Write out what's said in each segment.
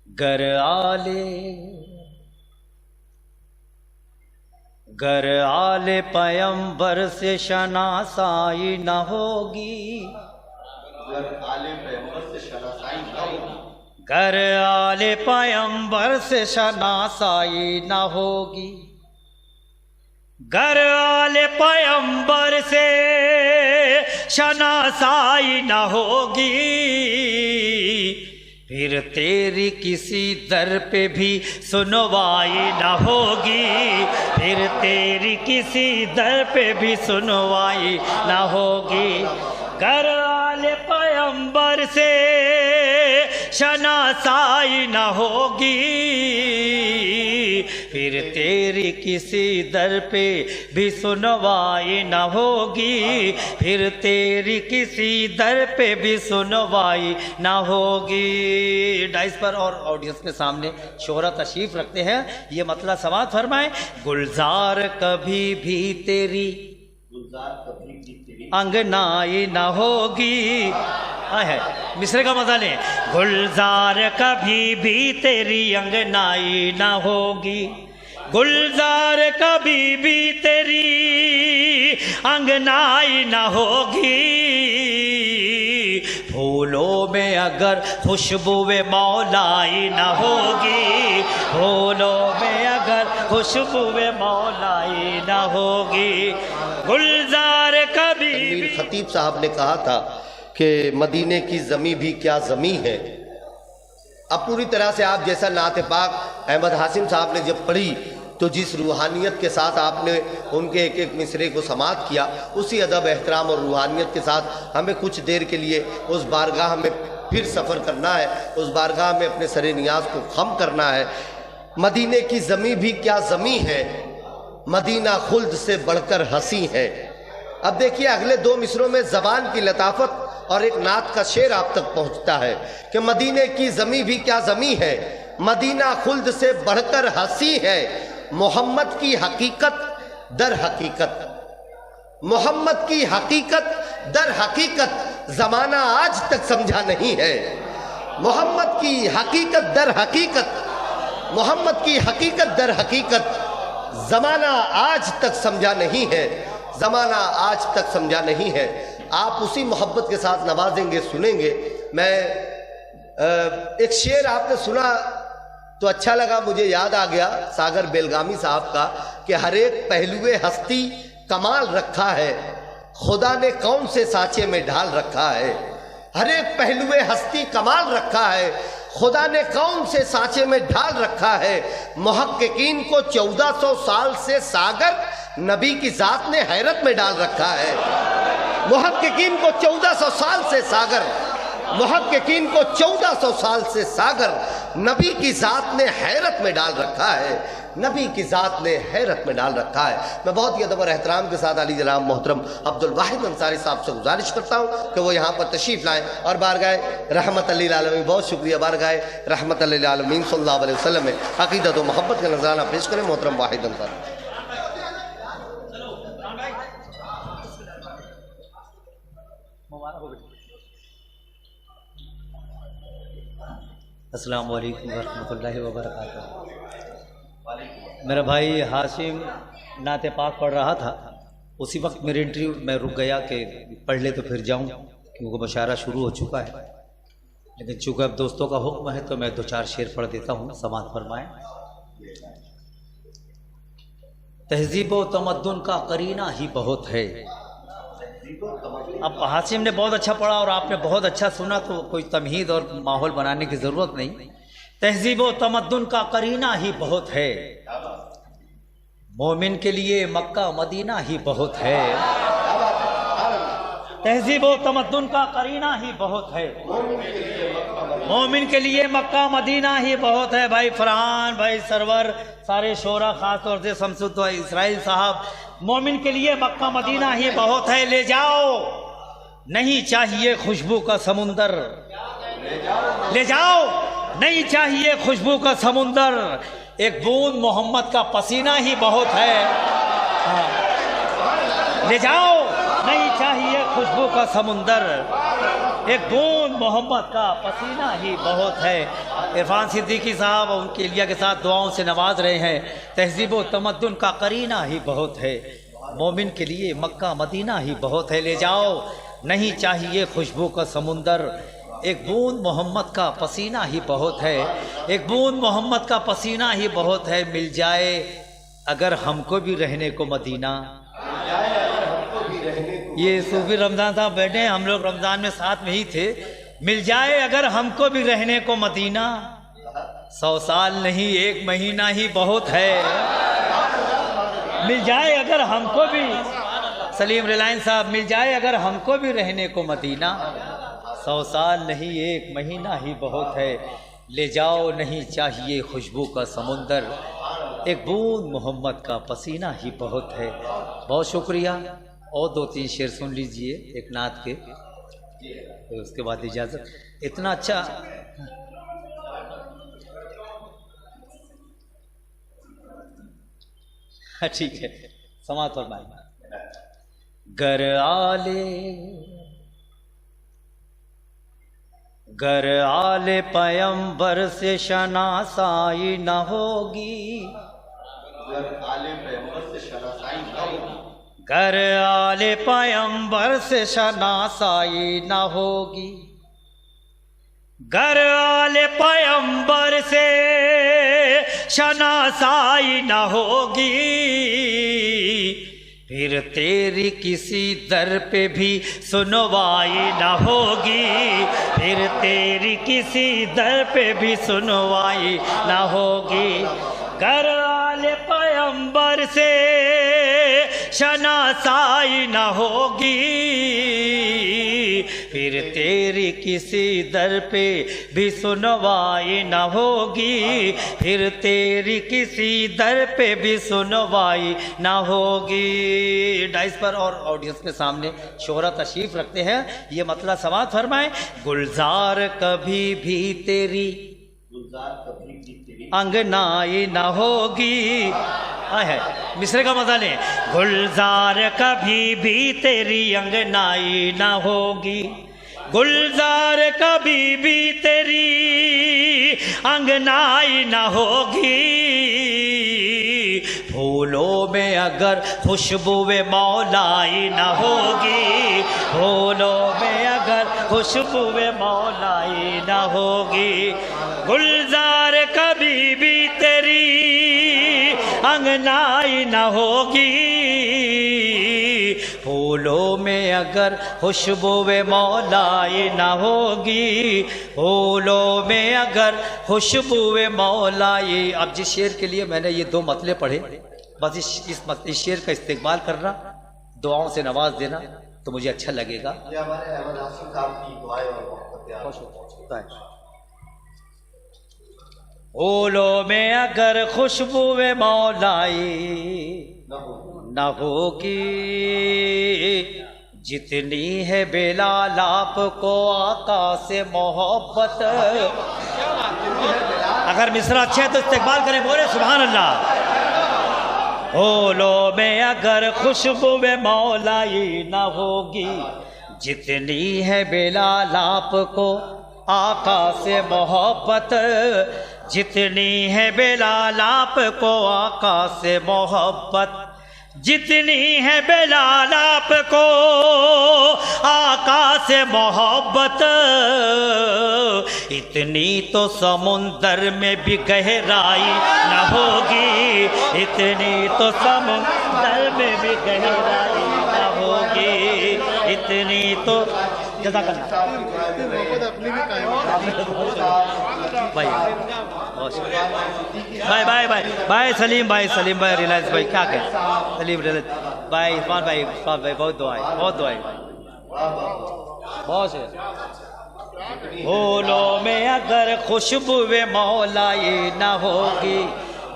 घर आले पैगंबर से शनासाई न होगी, घर आले पैगंबर से शनासाई न होगी, घर आले पैगंबर से शनासाई न होगी, घर आले पैगंबर से शनासाई न होगी, फिर तेरी किसी दर पे भी सुनवाई न होगी, फिर तेरी किसी दर पे भी सुनवाई न होगी, घर आले पैगंबर से शनासाई न होगी, फिर तेरी किसी दर पे भी सुनवाई न होगी, फिर तेरी किसी दर पे भी सुनवाई न होगी। डाइस पर और ऑडियंस के सामने शोहरा तशरीफ रखते हैं, ये मतलब समाज फरमाए। गुलजार कभी भी तेरी, गुलजार कभी भी तेरी अंगनाई न होगी, है मिसरे का मजा लें। गुलजार कभी भी तेरी अंगनाई न होगी, गुलजार कभी भी तेरी अंगनाई न होगी, फूलों में अगर खुशबुए मौलाई न होगी, फूलों में अगर खुशबुए मौलाई न होगी, गुलजार कभी मीर खतीब साहब ने कहा था कि मदीने की ज़मी भी क्या ज़मी है। अब पूरी तरह से आप जैसा नात पाक अहमद हाशिम साहब ने जब पढ़ी तो जिस रूहानियत के साथ आपने उनके एक एक मिसरे को समात किया, उसी अदब एहतराम और रूहानियत के साथ हमें कुछ देर के लिए उस बारगाह में फिर सफ़र करना है, उस बारगाह में अपने सरे नियाज को खम करना है। मदीने की ज़मी भी क्या ज़मी है, मदीना खुल्द से बढ़कर हंसी है। अब देखिए अगले दो मिसरों में ज़बान की लताफत और एक नात का शेर आप तक पहुंचता है कि मदीने की ज़मी भी क्या ज़मी है, मदीना खुल्द से बढ़कर हंसी है, मोहम्मद की हकीकत दर हकीकत, मोहम्मद की हकीकत दर हकीकत ज़माना आज तक समझा नहीं है, मोहम्मद की हकीकत दर हकीकत, मोहम्मद की हकीकत दर हकीकत ज़माना आज तक समझा नहीं है, ज़माना आज तक समझा नहीं है। आप उसी मोहब्बत के साथ नवाजेंगे, सुनेंगे। मैं एक शेर आपने सुना तो अच्छा लगा, मुझे याद आ गया सागर बेलगामी साहब का कि हर एक पहलुए हस्ती कमाल रखा है, खुदा ने कौन से साँचे में ढाल रखा है। हर एक पहलुए हस्ती कमाल रखा है, खुदा ने कौन से साँचे में ढाल रखा है। मुहक्किकीन को 1400 साल से सागर नबी की ज़ात ने हैरत में डाल रखा है। मुहक्किकीन को 1400 साल से सागर, मुहक्किकीन को 1400 साल से सागर नबी की ज़ात ने हैरत में डाल रखा है, नबी की ज़ात ने हैरत में डाल रखा है। मैं बहुत ही अदब और एहतराम के साथ अली जनाब मोहतरम अब्दुल वाहिद अंसारी साहब से गुजारिश करता हूँ कि वो यहाँ पर तशरीफ़ लाएँ और बारगाह रहमत लिल आलमीन, बहुत शुक्रिया, बारगाह रहमत लिल आलमीन सल्लल्लाहु अलैहि वसल्लम में अक़ीदत व मोहब्बत का नजराना पेश करें। मोहतरम वाहिद अंसारी। अस्सलाम वालेकुम रहमतुल्लाहि व बरकातहू। मेरा भाई हाशिम नाते पाक पढ़ रहा था, उसी वक्त मेरी इंटरव्यू में रुक गया कि पढ़ ले तो फिर जाऊं, क्योंकि मुशायरा शुरू हो चुका है। लेकिन चूँकि अब दोस्तों का हुक्म है तो मैं दो चार शेर पढ़ देता हूँ, समात फरमाएं। तहजीब व तमद्दुन का करीना ही बहुत है। अब हाशिम ने बहुत अच्छा पढ़ा और आपने बहुत अच्छा सुना, तो कोई तमहीद और माहौल बनाने की ज़रूरत नहीं। तहजीब व तमद्दुन का करीना ही बहुत है, मोमिन के लिए मक्का मदीना ही बहुत है। तहजीब व तमद्दुन का करीना ही बहुत है, मोमिन के लिए मक्का मदीना ही बहुत है। भाई फरहान भाई सरवर, सारे शोरा, ख़ास तौर से शमसुद्दीन भाई इसराइल साहब, मोमिन के लिए मक्का मदीना ही बहुत है। ले जाओ नहीं चाहिए खुशबू का समुंदर, ले जाओ नहीं चाहिए खुशबू का समुंदर, एक बूंद मोहम्मद का पसीना ही बहुत है। ले जाओ नहीं चाहिए खुशबू का समुंदर, एक बूंद मोहम्मद का पसीना ही बहुत है। इरफान सिद्दीकी साहब उनके एलिया के साथ दुआओं से नवाज रहे हैं। तहजीब व तमद्दुन का करीना ही बहुत है, मोमिन के लिए मक्का मदीना ही बहुत है। ले जाओ नहीं चाहिए खुशबू का समुंदर, एक बूंद मोहम्मद का पसीना ही बहुत है, एक बूंद मोहम्मद का पसीना ही बहुत है। मिल जाए अगर हमको भी रहने को मदीना। ये सूफी रमजान साहब बैठे हैं, हम लोग रमजान में साथ में ही थे। मिल जाए अगर हमको भी रहने को मदीना, 100 साल नहीं 1 महीना ही बहुत है। मिल जाए अगर हमको भी, सलीम रिलायंस साहब, मिल जाए अगर हमको भी रहने को मदीना, 100 साल नहीं 1 महीना ही बहुत है। ले जाओ नहीं चाहिए खुशबू का समुंदर, एक बूंद मोहम्मद का पसीना ही बहुत है। बहुत शुक्रिया। और 2-3 शेर सुन लीजिए एक नात के, तो उसके बाद इजाज़त। इतना अच्छा ठीक है, समात फरमाइए। गर आले पैगंबर से शनासाई न होगी, गर आले पैगंबर से शनासाई न होगी, गर आले पैगंबर से शनासाई न होगी, फिर तेरी किसी दर पे भी सुनवाई न होगी, फिर तेरी किसी दर पे भी सुनवाई न होगी। गर आले पैगंबर से शनासाई न होगी, फिर तेरी किसी दर पे भी सुनवाई न होगी, फिर तेरी किसी दर पे भी सुनवाई न होगी। डाइस पर और ऑडियंस के सामने शोहरा तशरीफ रखते हैं, ये मतलब समात फरमाएं। गुलजार कभी भी तेरी अंगनाई न होगी, है मिसरे का मजा लें। गुलजार कभी भी तेरी अंगनाई न होगी, गुलजार कभी भी तेरी अंगनाई न होगी, फूलों में अगर खुशबुए मौलाई न होगी, फूलों में अगर खुशबुए मौलाई न होगी, गुलजार कभी भी तेरी अंगनाई न होगी, फूलों में अगर खुशबुए मौलाई न होगी, फूलों में अगर खुशबुए मौलाई। अब जिस शेर के लिए मैंने ये 2 मतले पढ़े, बस इस शेर का इस्तेमाल करना, दुआओं से नवाज देना, तो मुझे अच्छा लगेगा। ये हमारे अहमद हाशिम साहब की दुआएं और फूलों में अगर खुशबुए मौलाई न होगी, जितनी है बेलाल आपको आका से मोहब्बत। अगर मिसरा अच्छे है तो इस्तेमाल करें, बोले सुभान अल्लाह। फूलों में अगर खुशबुए मौलाई न होगी, जितनी है बेलाल आपको आका से मोहब्बत, जितनी है बेलाल आपको आका से मोहब्बत, जितनी है बेलाल आपको आका से मोहब्बत, इतनी तो समुंदर में भी गहराई न होगी, इतनी तो समुंदर में भी गहराई न होगी, इतनी तो भाई भाई भाई भाई सलीम भाई रिलायंस भाई क्या कहें, सलीम रिलायंस भाई, इरफान भाई बहुत दुआएं, बहुत दुआएं, बहुत है। फूलों में अगर खुशबुए मौलाई न होगी,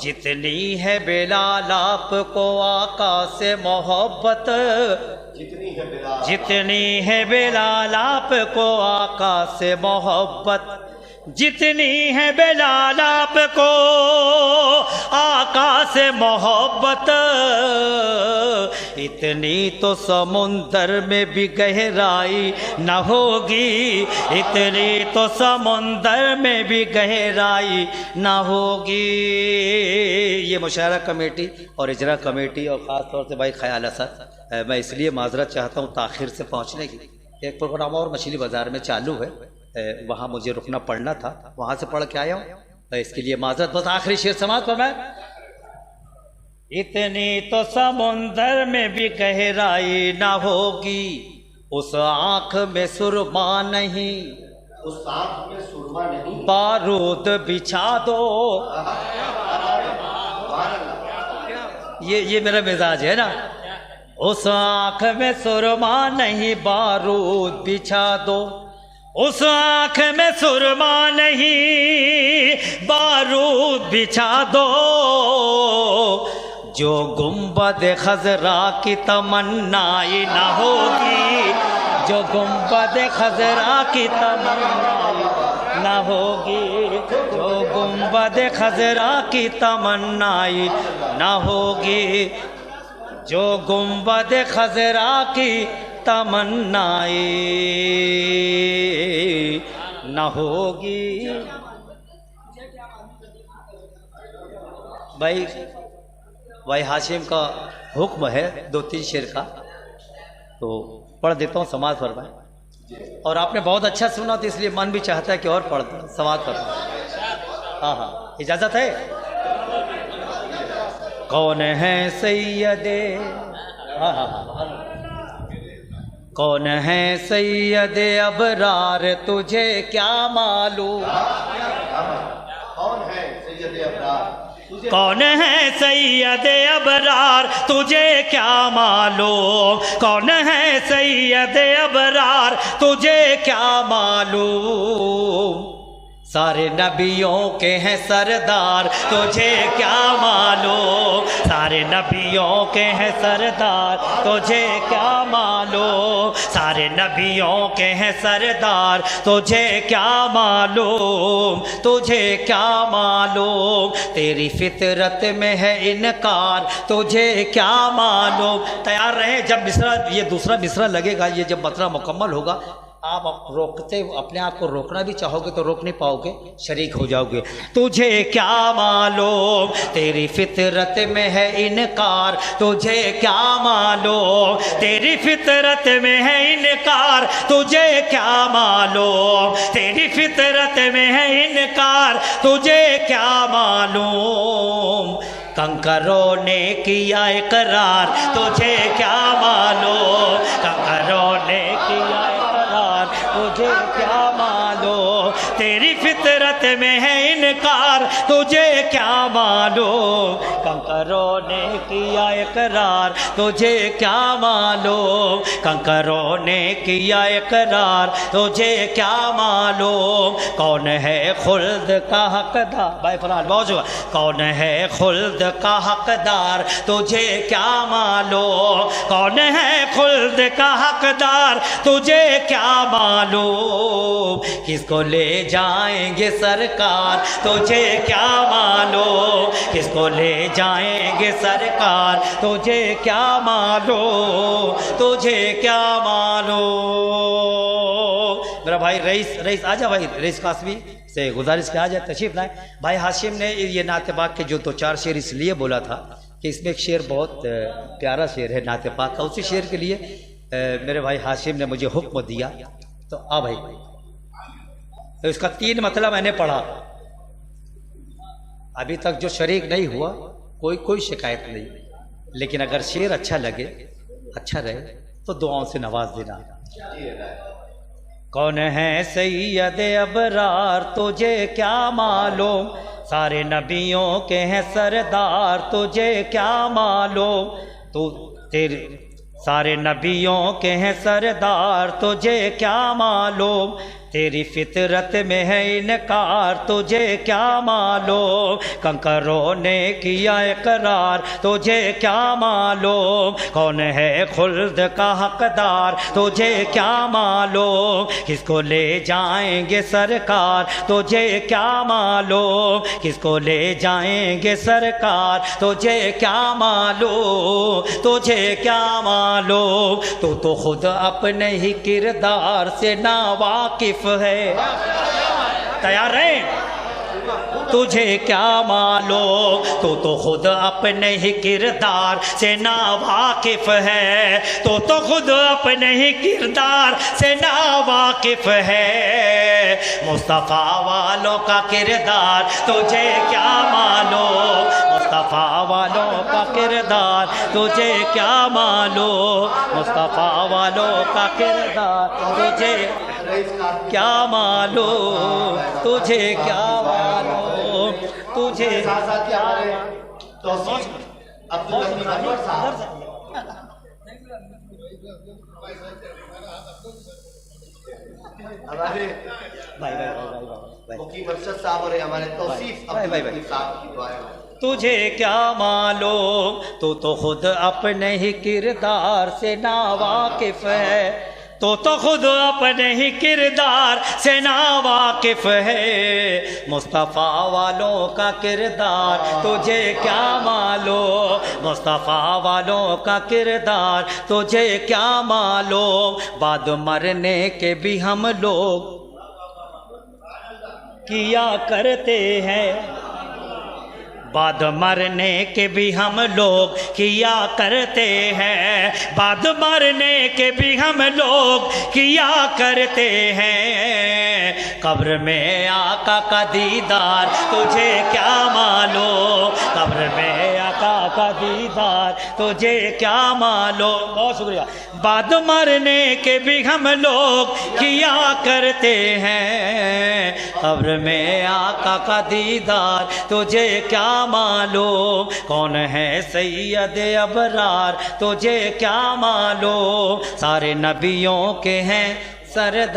जितनी है बेलाल आपको आका से मोहब्बत, जितनी है बेलाल आपको आका से मोहब्बत, जितनी है बेलाल आपको आका से मोहब्बत, इतनी तो समुंदर में भी गहराई न होगी, इतनी तो समुंदर में भी गहराई न होगी। ये मुशायरा कमेटी और इजरा कमेटी और ख़ास तौर से भाई ख्याल असद, मैं इसलिए माजरत चाहता हूँ ताखिर से पहुँचने की। एक प्रोग्राम और मछली बाज़ार में चालू है, वहाँ मुझे रुकना पड़ना था, वहाँ से पढ़ के आया हूँ, इसके लिए माजरत। बस आखिरी शेर समाज पर मैं, इतनी तो समुंदर में भी गहराई ना होगी, उस आँख में सुरमा नहीं, उस आँख में सुरमा नहीं, बारूद बिछा दो। ये मेरा मिजाज है ना, उस आँख में सुरमा नहीं, बारूद बिछा दो, उस आँख में सुरमा नहीं, बारूद बिछा दो, जो गुंबद खजरा की तमन्नाई ना होगी, जो गुंबद खजरा की तमन्नाई ना होगी, जो गुंबद खजरा की तमन्नाई ना होगी, जो गुंबद खजरा की तमन्नाई न होगी। भाई हाशिम का हुक्म है 2-3 शेर का, तो पढ़ देता हूँ समाज पर मैं। और आपने बहुत अच्छा सुना तो इसलिए मन भी चाहता है कि और पढ़ दो समाज पर। हाँ, इजाज़त है। कौन है सैयदे, कौन है सैयदे अबरार तुझे क्या मालूम, कौन है सैयदे अबरार, कौन है सैयदे अबरार तुझे क्या मालूम, कौन है सैयदे अबरार तुझे क्या मालूम, सारे नबियों के हैं सरदार तुझे क्या मालूम, सारे नबियों के हैं सरदार तुझे क्या मालूम, सारे नबियों के हैं सरदार तुझे क्या मालूम, तुझे क्या मालूम, तेरी फितरत में है इनकार तुझे क्या मालूम। तैयार रहे, जब मिसरा ये दूसरा मिसरा लगेगा, ये जब मतरा मुकम्मल होगा, आप रोकते अपने आप को रोकना भी चाहोगे तो रोक नहीं पाओगे, शरीक हो जाओगे। तुझे क्या मालूम तेरी फितरत में है इनकार, तुझे क्या मालूम तेरी फितरत में है इनकार, तुझे क्या मालूम तेरी फितरत में है इनकार, तुझे क्या मालूम, कंकरों ने किया इकरार तुझे क्या मालूम, कंकरों ने किया तुझे क्या मालूम, तेरी फितरत में है इनकार तुझे क्या मालूम, कंकरों ने किया इकरार तुझे क्या मालूम, कंकरों ने किया इकरार तुझे क्या मालूम, कौन है खुल्द का हकदार, भाई फरहान बहुत हुआ, कौन है खुल्द का हकदार तुझे क्या मालूम, कौन है खुल्द का हकदार तुझे क्या मालूम, किसको ले जाएंगे सरकार तुझे क्या मालूम, किसको ले जाएंगे सरकार तुझे क्या मालूम, तुझे क्या मालूम। मेरा भाई रईस आजा, भाई रईस कासमी से गुजारिश किया जाए तशरीफ लाए। भाई हाशिम ने ये नाते पाक के जो 2-4 शेर इसलिए बोला था कि इसमें एक शेर बहुत प्यारा शेर है नाते पाक का, उसी शेर के लिए मेरे भाई हाशिम ने मुझे हुक्म दिया, तो भाई तो इसका 3 मतलब मैंने पढ़ा। अभी तक जो शरीक नहीं हुआ कोई शिकायत नहीं, लेकिन अगर शेर अच्छा लगे, अच्छा रहे तो दुआओं से नवाज देना। कौन है सैयद अबरार तुझे क्या मालूम, सारे नबियों के हैं सरदार तुझे क्या मालूम, तू तेरे सारे नबियों के हैं सरदार तुझे क्या मालूम, तेरी फितरत में है इनकार, तुझे क्या मालूम। कंकरों ने किया इकरार, तुझे क्या मालूम। कौन है खुल्द का हकदार, तुझे क्या मालूम। किसको ले जाएंगे सरकार, तुझे क्या मालूम। किसको ले जाएंगे सरकार, तुझे क्या मालूम। तुझे क्या मालूम। तू तो खुद अपने ही किरदार से ना वाकिफ है। तैयार है? तुझे क्या मालूम। तू तो खुद अपने ही किरदार से ना वाकिफ है। तू तो खुद अपने ही किरदार से ना वाकिफ है। मुस्तफ़ा वालों का किरदार तुझे क्या मालूम। मुस्तफ़ा वालों का किरदार तुझे क्या मालूम। मुस्तफ़ा वालों का किरदार तुझे क्या मालूम। तुझे क्या मालूम। तुझे हमारे मुकीम अरशद साहब और हमारे तौसीफ साहब की दुआ है। तुझे क्या मालूम। तू तो खुद अपने ही किरदार से ना वाकिफ है। तो खुद अपने ही किरदार से ना वाकिफ है। मुस्तफ़ा वालों का किरदार तुझे क्या मालूम। मुस्तफ़ा वालों का किरदार तुझे क्या मालूम। बाद मरने के भी हम लोग किया करते हैं। बाद मरने के भी हम लोग किया करते हैं। बाद मरने के भी हम लोग किया करते हैं। कब्र में आका का दीदार तुझे क्या मालूम। कब्र में आका का दीदार तुझे क्या मालूम। बहुत शुक्रिया। बाद मरने के भी हम लोग किया करते हैं। कब्र में आका का दीदार तुझे क्या मालूम। कौन है सैयद अबरार तुझे क्या मालूम। सारे नबियों के हैं सरदार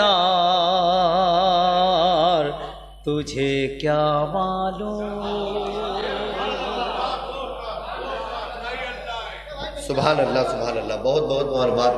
तुझे क्या मालूम। सुभान अल्लाह, सुभान अल्लाह। बहुत बहुत मुबारक।